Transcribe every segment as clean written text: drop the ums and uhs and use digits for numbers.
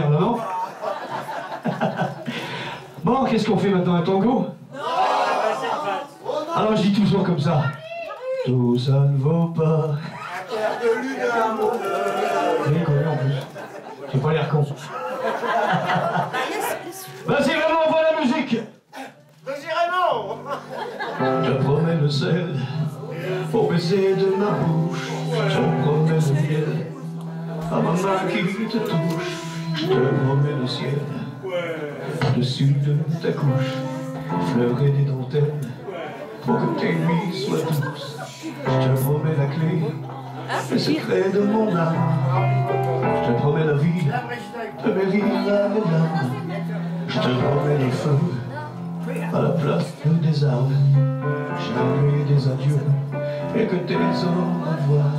souvenir, là, non? Bon, qu'est-ce qu'on fait maintenant, un tango? Alors je dis toujours comme ça. Tout ça ne vaut pas. J'ai connu en plus. J'ai pas l'air con. Vas-y Raymond, on voit la musique. Vas-y Raymond. Je te promets le sel au baiser de ma bouche. Je te promets le miel à ma main qui te touche. Je te promets le ciel dessus de ta couche. Fleurs et des dentelles pour que tes nuits soient douces. Je te promets la clé, le secret de mon âme. Je te promets la vie, de mes rires à mes larmes. Je te promets le feu à la place des armes. Jamais des adieux et que tes au revoir.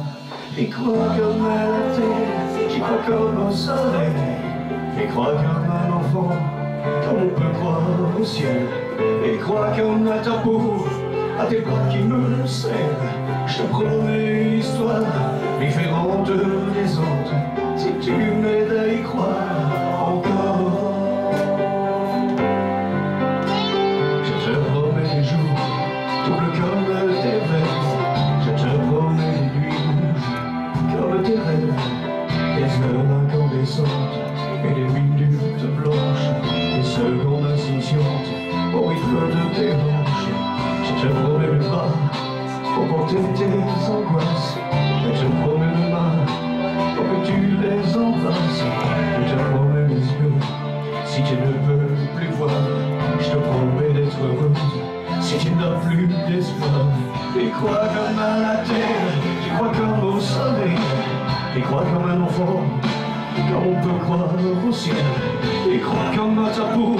Et crois comme à la terre, j'y crois comme au soleil. Et crois comme un enfant, comme on peut croire au ciel. Et crois comme à ta peau, à tes bras qui me serrent. Je te promets une histoire différente des autres, si tu m'aides à y croire encore. Je te promets des jours doubles comme tes rêves. Je te promets des nuits rouges comme tes rêves. Des heures incandescentes et des minutes blanches, des secondes insouciantes au rythme de tes hanches. Je te promets le bras pour porter tes angoisses. Je te promets le main pour que tu les embrasses. Je te promets mes yeux si tu ne peux plus voir. Je te promets d'être heureuse si tu n'as plus d'espoir. Et crois comme à la terre, tu crois comme au soleil. Et crois comme un enfant, comme on peut croire au ciel. Et crois comme à ta peau,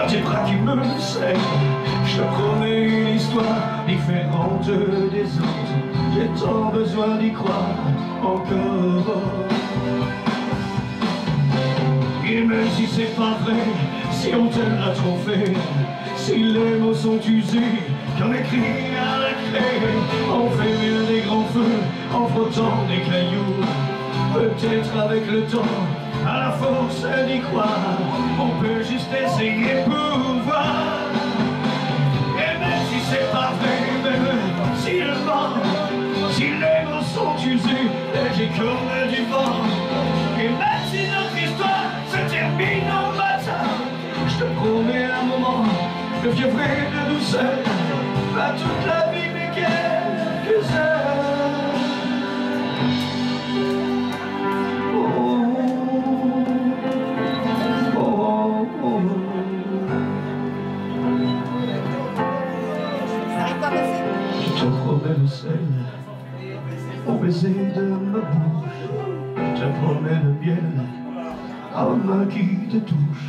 à tes bras qui me serrent. Je te promets une histoire différente des autres. J'ai tant besoin d'y croire encore. Et même si c'est pas vrai, si on te l'a trop fait, si les mots sont usés, comme écrit à la clé, on fait mieux des grands feux en frottant des cailloux. Peut-être avec le temps, à la force d'y croire, on peut juste essayer pour voir. Et même si c'est pas vrai, même si le vent, si les mots sont usés, légers comme du vent. Et même si notre histoire se termine au matin, je te promets un moment de fièvre et de douceur, pas toute la vie mais quelques heures. Je te promets le sel au baiser de ma bouche. Je te promets le miel à ma main qui te touche.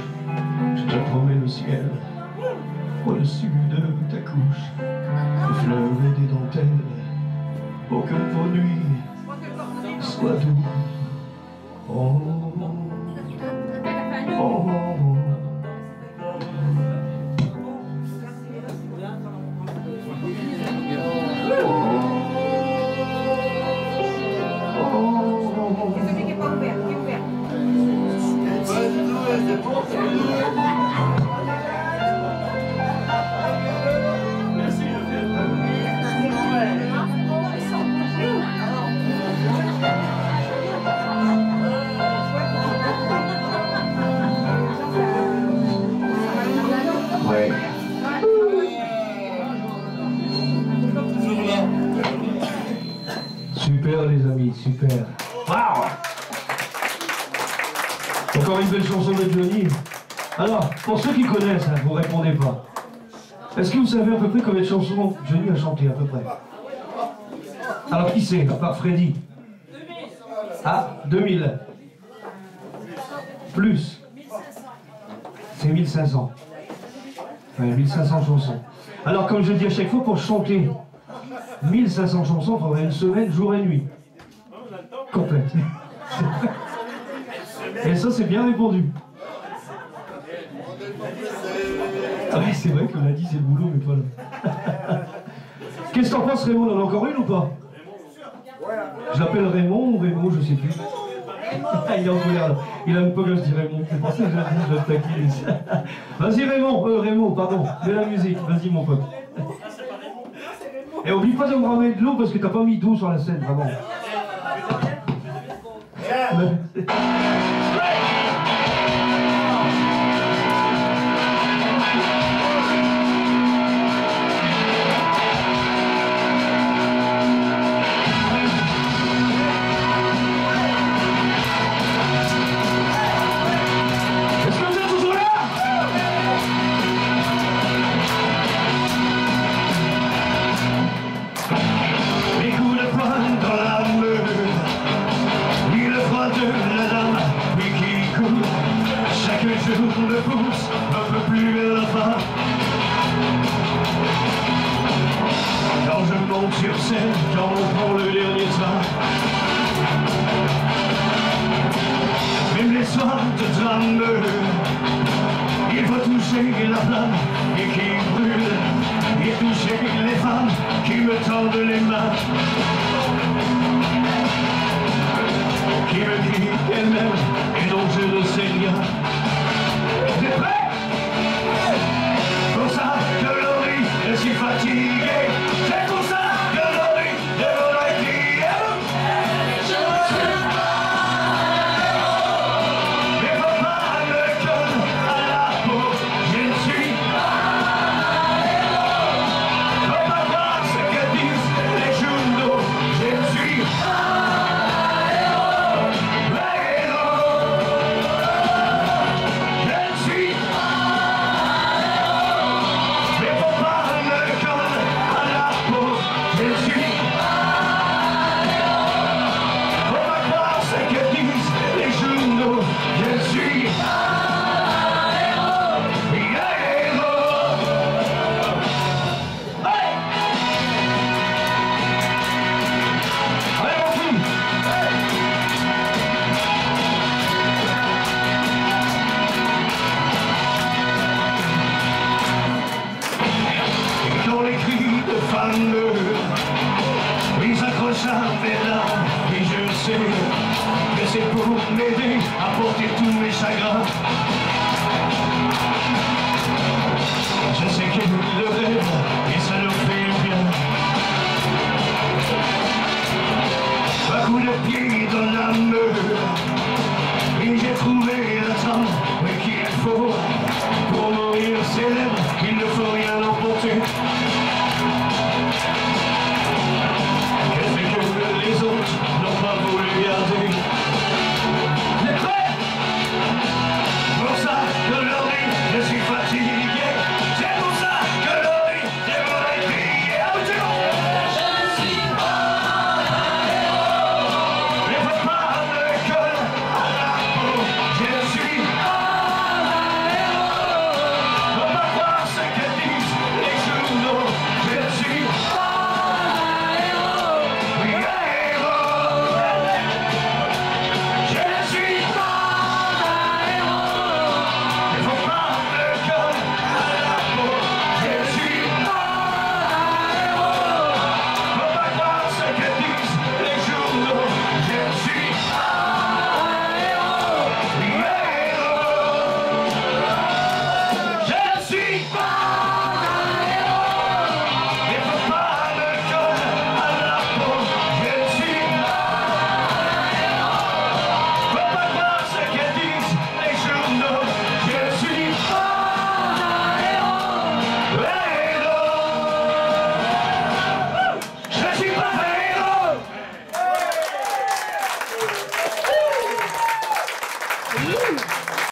Je te promets le ciel au-dessus de ta couche. Des fleurs et des dentelles pour que vos nuits soient douces. Oh, oh, oh. Super les amis, super. Wow. Encore une belle chanson de Johnny. Alors, pour ceux qui connaissent, hein, vous répondez pas. Est-ce que vous savez à peu près combien de chansons Johnny a chanté à peu près? Alors qui c'est, à part Freddy? 2000. Ah, 2000. Plus. C'est 1500. Ouais, 1500 chansons. Alors comme je dis à chaque fois, pour chanter 1500 chansons, il faudrait une semaine, jour et nuit. Complète. Et ça, c'est bien répondu. Ah ouais, c'est vrai qu'on a dit c'est le boulot, mais pas là. Qu'est-ce que t'en penses, Raymond? On en a encore une ou pas? Je l'appelle Raymond ou Raymond, je sais plus. Il est en colère là. Il aime pas que je dis Raymond. C'est pour ça que je le taquine. Vas-y Raymond, pardon. Mets la musique. Vas-y mon pote. Et oublie pas de me ramener de l'eau parce que t'as pas mis d'eau sur la scène, vraiment. Le pouce un peu plus vers la fin. Quand je monte sur scène, quand on prend le dernier train, même les soirs de drame, il faut toucher la flamme et qui brûle, et toucher les femmes qui me tendent les mains, qui me crient qu'elles-mêmes et dont je ne sais rien. T'es prêt? Pour ça que l'ori est si fatigué. C'est pour ça que l'ori devrait crier. Je ne suis pas héros. Mais faut pas me coller à la peau. Je ne suis pas héros. Faut pas voir ce que disent les journaux. Je ne suis pas héros. Mais héros. Ils s'accrochent à mes larmes et je sais que c'est pour m'aider à porter tous mes chagrins.